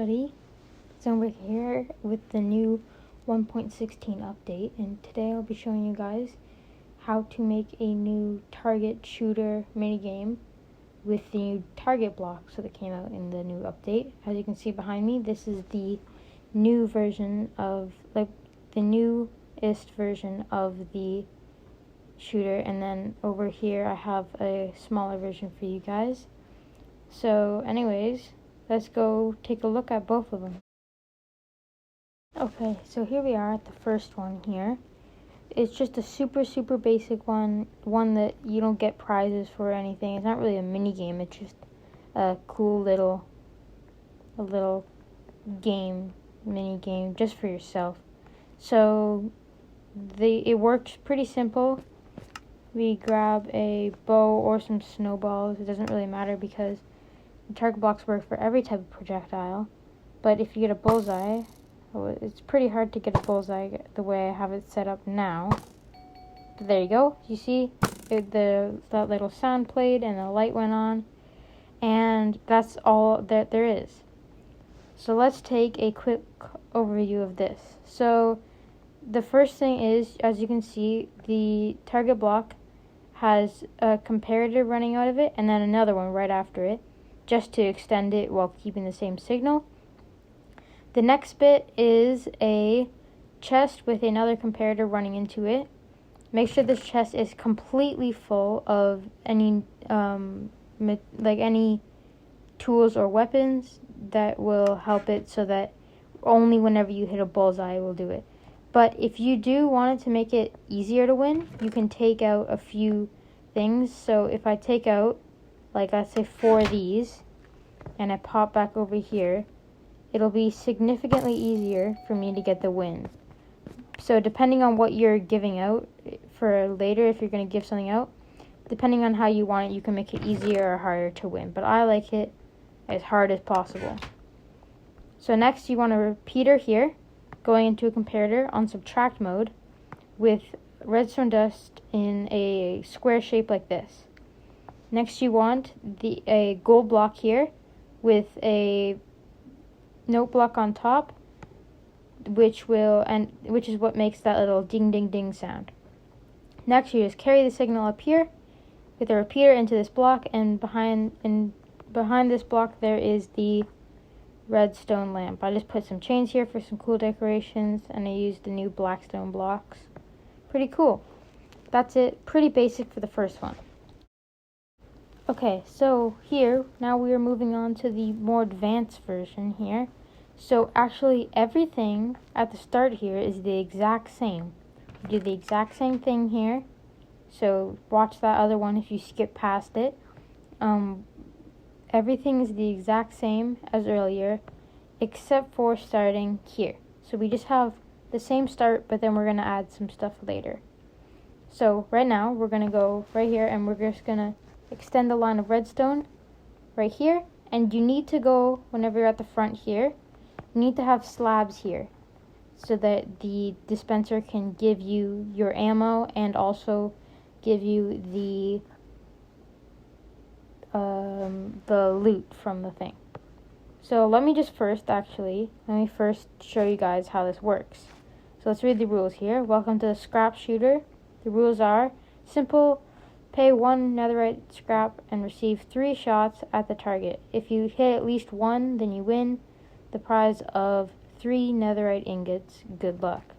everybody, it's over here with the new 1.16 update, and today I'll be showing you guys how to make a new target shooter minigame with the new target blocks that came out in the new update. As you can see behind me, this is the new version of, the newest version of the shooter, and then over here I have a smaller version for you guys. So anyways, let's go take a look at both of them. Okay, so here we are at the first one here. It's just a super basic one that you don't get prizes for or anything. It's not really a mini game, it's just a cool little mini game just for yourself. So it works pretty simple. We grab a bow or some snowballs. It doesn't really matter because the target blocks work for every type of projectile. But if you get a bullseye, it's pretty hard to get a bullseye the way I have it set up now. But there you go. You see that little sound played and the light went on. And that's all that there is. So let's take a quick overview of this. So the first thing is, as you can see, the target block has a comparator running out of it and then another one right after it, just to extend it while keeping the same signal. The next bit is a chest with another comparator running into it. Make sure this chest is completely full of any any tools or weapons that will help it, so that only whenever you hit a bullseye will do it. But if you do want it to make it easier to win, you can take out a few things. So if I take out, like, let's say 4 of these, and I pop back over here, it'll be significantly easier for me to get the win. So depending on what you're giving out for later, if you're going to give something out, depending on how you want it, you can make it easier or harder to win. But I like it as hard as possible. So next you want a repeater here, going into a comparator on subtract mode with redstone dust in a square shape like this. Next you want a gold block here with a note block on top, which is what makes that little ding ding ding sound. Next you just carry the signal up here with a repeater into this block, and behind this block there is the redstone lamp. I just put some chains here for some cool decorations, and I used the new blackstone blocks. Pretty cool. That's it. Pretty basic for the first one. Okay, so here, now we are moving on to the more advanced version here. So actually everything at the start here is the exact same. We do the exact same thing here. So watch that other one if you skip past it. Everything is the exact same as earlier, except for starting here. So we just have the same start, but then we're going to add some stuff later. So right now, we're going to go right here, and we're just going to extend the line of redstone right here. And you need to go, whenever you're at the front here, you need to have slabs here, so that the dispenser can give you your ammo and also give you the loot from the thing. So let me first show you guys how this works. So let's read the rules here. Welcome to the scrap shooter. The rules are simple: pay 1 netherite scrap and receive 3 shots at the target. If you hit at least 1, then you win the prize of 3 netherite ingots. Good luck.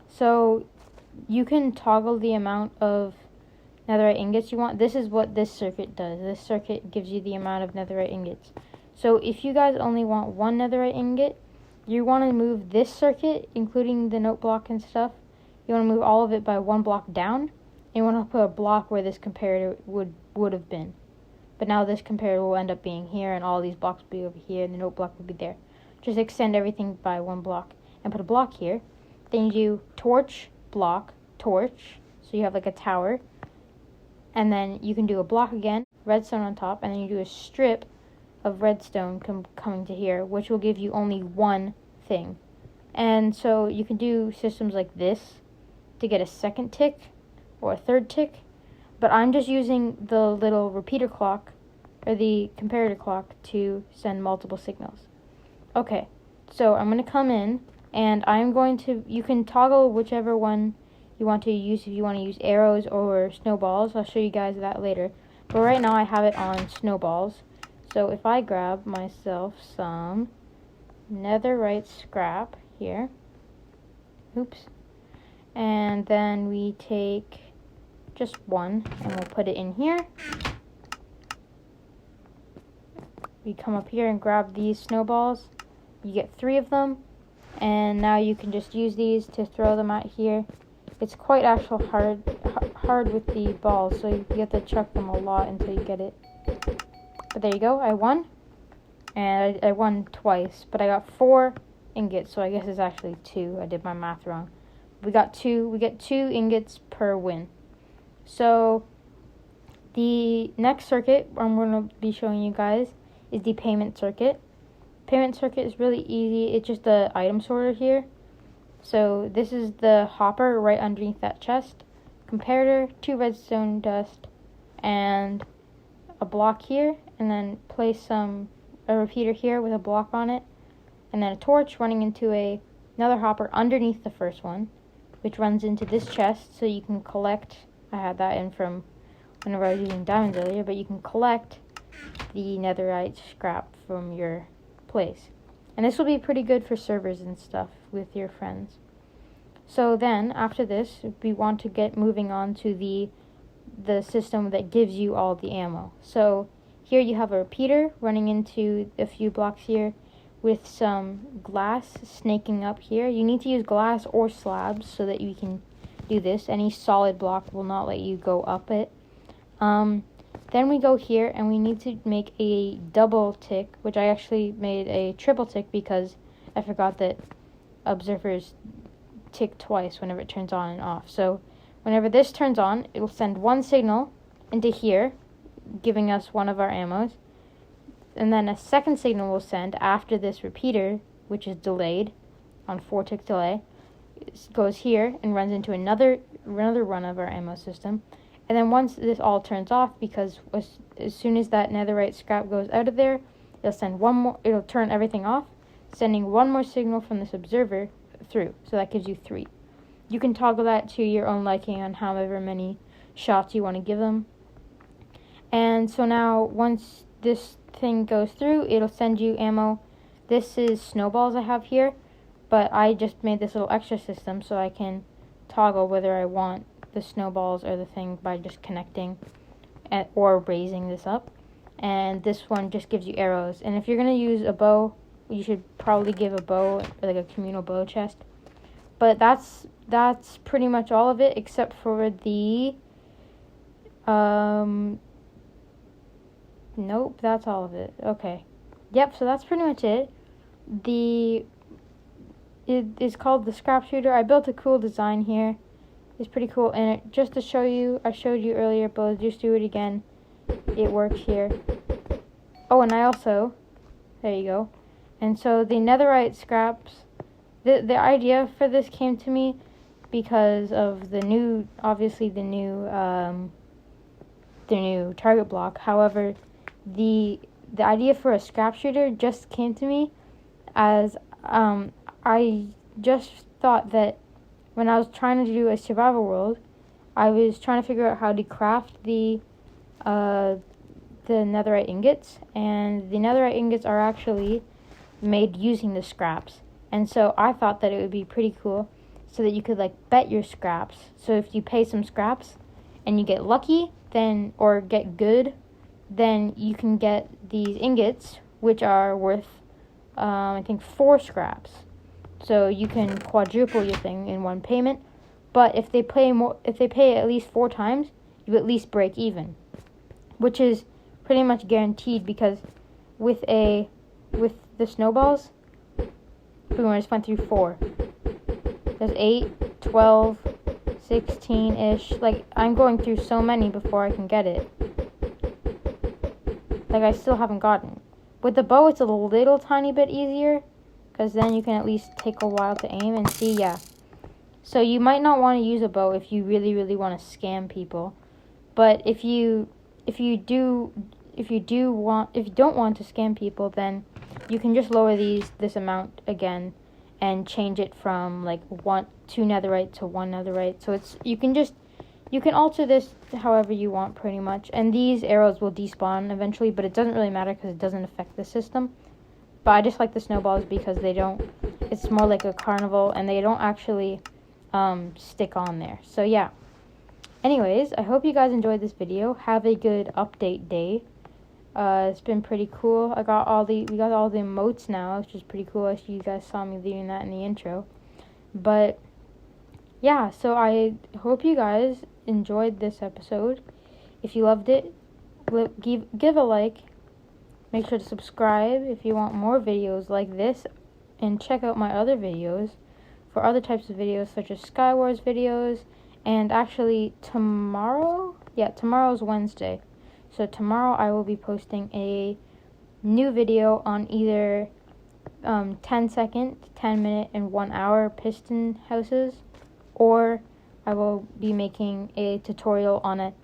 So you can toggle the amount of netherite ingots you want. This is what this circuit does. This circuit gives you the amount of netherite ingots. So if you guys only want 1 netherite ingot, you want to move this circuit, including the note block and stuff. You want to move all of it by 1 block down. And you want to put a block where this comparator would have been. But now this comparator will end up being here, and all these blocks will be over here, and the note block will be there. Just extend everything by 1 block and put a block here. Then you do torch, block, torch. So you have like a tower. And then you can do a block again, redstone on top, and then you do a strip of redstone coming to here, which will give you only 1 thing. And so you can do systems like this to get a second tick or a third tick. But I'm just using the little repeater clock or the comparator clock to send multiple signals. Okay, so I'm going to come in, and I'm going to, you can toggle whichever one you want to use, if you want to use arrows or snowballs. I'll show you guys that later. But right now I have it on snowballs. So if I grab myself some netherite scrap here, oops, and then we take just one and we'll put it in here. We come up here and grab these snowballs. You get 3 of them, and now you can just use these to throw them out here. It's quite actually hard with the balls, so you have to chuck them a lot until you get it. But there you go, I won. And I won twice, but I got 4 ingots, so I guess it's actually 2. I did my math wrong. We get 2 ingots per win. So the next circuit I'm going to be showing you guys is the payment circuit. Payment circuit is really easy. It's just the item sorter here. So this is the hopper right underneath that chest. Comparator, 2 redstone dust, and a block here. And then place a repeater here with a block on it. And then a torch running into another hopper underneath the first one, which runs into this chest, so you can collect. I had that in from whenever I was using diamonds earlier, but you can collect the netherite scrap from your place. And this will be pretty good for servers and stuff with your friends. So then, after this, we want to get moving on to the system that gives you all the ammo. So here you have a repeater running into a few blocks here with some glass snaking up here. You need to use glass or slabs so that you can do this. Any solid block will not let you go up it. Then we go here and we need to make a double tick, which I actually made a triple tick because I forgot that observers tick twice whenever it turns on and off. So whenever this turns on, it will send one signal into here, giving us one of our ammos. And then a second signal will send after this repeater, which is delayed on 4 tick delay. It goes here and runs into another run of our ammo system. And then once this all turns off, because as soon as that netherite scrap goes out of there, it'll send one more. It'll turn everything off, sending one more signal from this observer through. So that gives you 3. You can toggle that to your own liking on however many shots you want to give them. And so now once this thing goes through, it'll send you ammo. This is snowballs I have here, but I just made this little extra system so I can toggle whether I want the snowballs or the thing by just connecting or raising this up. And this one just gives you arrows. And if you're going to use a bow, you should probably give a bow, like a communal bow chest. But that's pretty much all of it, except for the nope, that's all of it. Okay. Yep, so that's pretty much it. It is called the scrap shooter. I built a cool design here. It's pretty cool, and just to show you, I showed you earlier, but I'll just do it again. It works here. Oh, and I also, there you go. And so the netherite scraps, the idea for this came to me because of the new target block. However, the idea for a scrap shooter just came to me as I just thought that when I was trying to do a survival world, I was trying to figure out how to craft the netherite ingots, and the netherite ingots are actually made using the scraps. And so I thought that it would be pretty cool so that you could like bet your scraps. So if you pay some scraps and you get lucky, then or get good, then you can get these ingots, which are worth I think 4 scraps. So you can quadruple your thing in one payment. But if they pay at least 4 times, you at least break even, which is pretty much guaranteed because with the snowballs, boom, I just went through 4. There's 8, 12, 16-ish. Like, I'm going through so many before I can get it. Like, I still haven't gotten it. With the bow, it's a little tiny bit easier, because then you can at least take a while to aim and see, yeah. So you might not want to use a bow if you really, really want to scam people. But if you do if you don't want to scam people, then you can just lower this amount again and change it from like 2 netherite to 1 netherite. So you can alter this however you want pretty much. And these arrows will despawn eventually, but it doesn't really matter because it doesn't affect the system. But I just like the snowballs because it's more like a carnival and they don't actually stick on there. So yeah. Anyways, I hope you guys enjoyed this video. Have a good update day. It's been pretty cool. We got all the emotes now, which is pretty cool. I see you guys saw me doing that in the intro. But yeah, so I hope you guys enjoyed this episode. If you loved it, give a like. Make sure to subscribe if you want more videos like this, and check out my other videos for other types of videos such as Skywars videos. And actually tomorrow's Wednesday. So tomorrow I will be posting a new video on either 10-second, 10-minute, and 1-hour piston houses, or I will be making a tutorial on a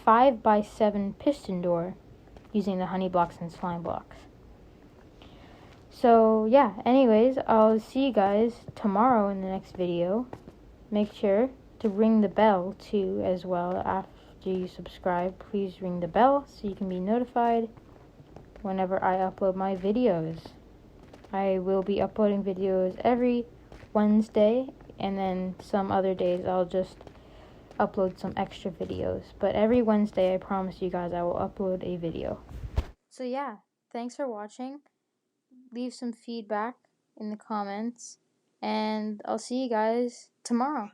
5x7 piston door using the honey blocks and slime blocks. So yeah, anyways, I'll see you guys tomorrow in the next video. Make sure to ring the bell too as well. After you subscribe, please ring the bell so you can be notified whenever I upload my videos. I will be uploading videos every Wednesday, and then some other days I'll just upload some extra videos. But every Wednesday, I promise you guys, I will upload a video. So yeah, thanks for watching. Leave some feedback in the comments, and I'll see you guys tomorrow.